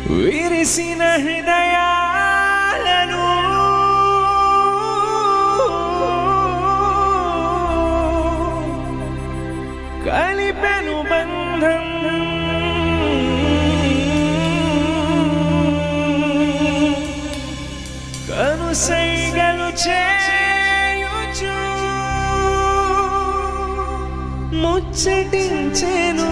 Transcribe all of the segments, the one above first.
విరిసిన హృదయాలను కలిపెను బంధం కనుసైగలు చేయుచు ముచ్చటించెను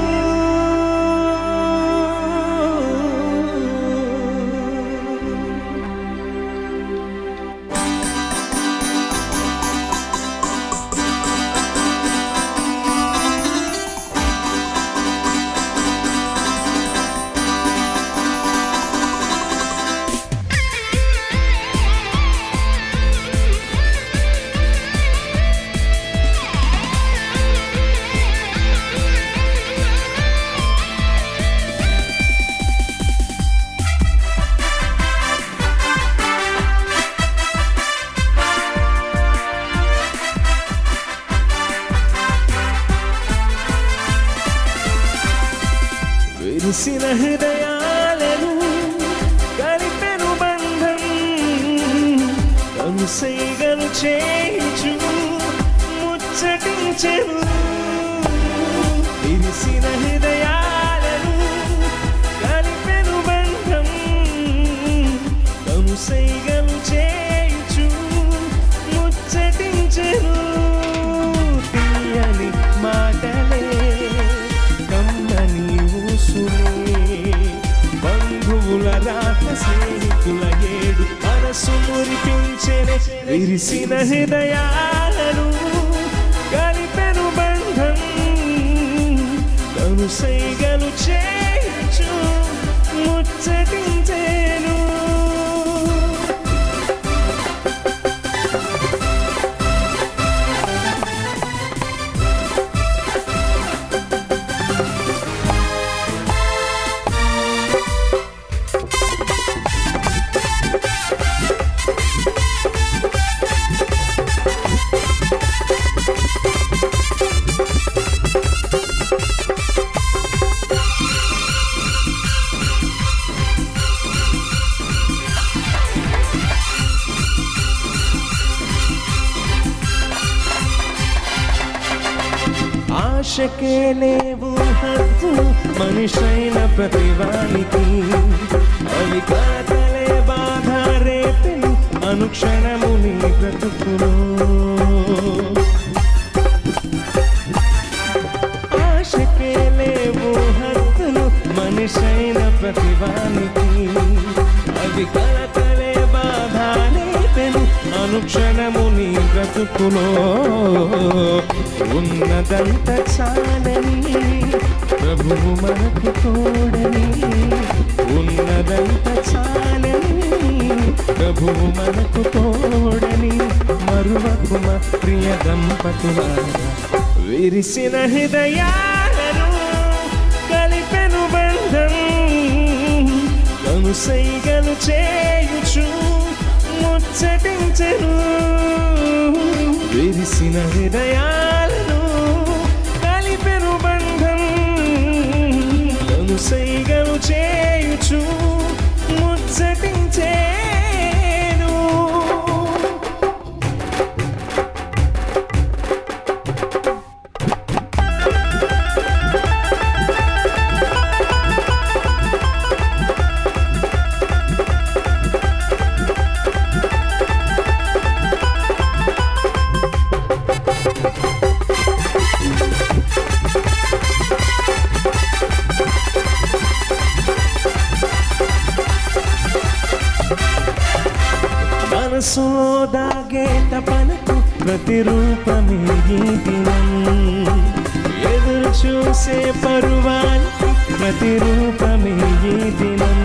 విరిసిన హృదయాలను కలిపెను బంధం కనుసైగలు చేయుచు ముచ్చటించెను విరిసిన హృదయాలను కలిపెను బంధం కనుసైగలు చేయుచు ముచ్చటించెను తీయని మాటలే బంధువుల రాక స్నేహితుల ఏడు మనసు మురిపించెనే విరిసిన హృదయాలను కలిపెను బంధం కనుసైగలు చేయుచు ముచ్చటించెను ఆశకే లేవు హద్దు మనిషైన ప్రతివానికి అవి కాతలే బాధ రేపెను అనుక్షణము నీ బ్రతుకులో ఆశకే లేవు హద్దులు మనిషైన ప్రతివానికి అవి కాతలే బాధ రేపెను అనుక్షణము నీ బ్రతుకులో ఉన్నదంత చాలని ప్రభువు మనకు తోడని ఉన్నదంత చాలని ప్రభువు మనకు తోడని మరువకుమ ప్రియ దంపతులారా విరిసిన హృదయాలను కలిపెను బంధం కనుసైగలు చేయుచు ముచ్చటించెను విరిసిన హృదయాలను కలిపెను బంధం కనుసైగలు చేయుచు ముచ్చటించెను మనసులో దాగే తపనకు ప్రతిరూపమే ఈ దినం ఎదురు చూసే పరువానికి ప్రతిరూపమే ఈ దినం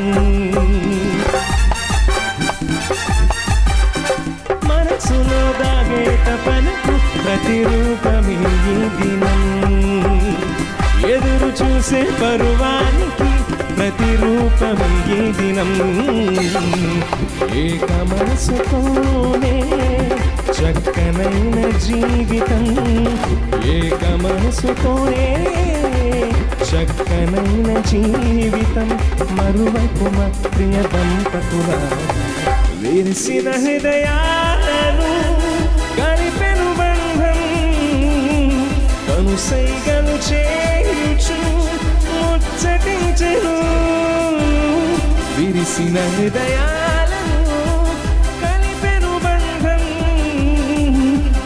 మనసులో దాగే తపనకు ప్రతిరూపమే ఈ దినం ఎదురు చూసే పరువానికి ప్రతిరూపమే ఈ దినం ఏక మనసుతోనే చక్కనైన జీవితం ఏక మనసుతోనే చక్కనైన జీవితం మరువకుమ ప్రియ దంపతుల విరిసిన హృదయాలను కలిపెను బంధం కనుసైగలు చేయుచు ముచ్చటించెను విరిసిన హృదయాలను కలిపెను బంధం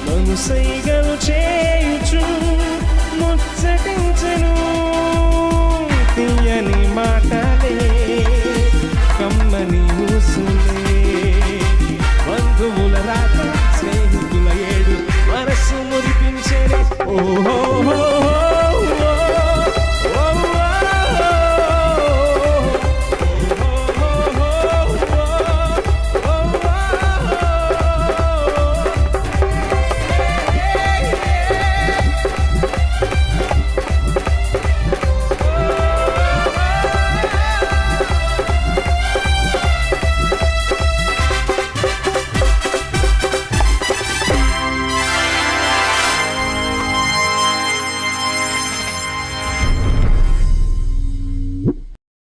కనుసైగలు చేయుచు ముచ్చటించెను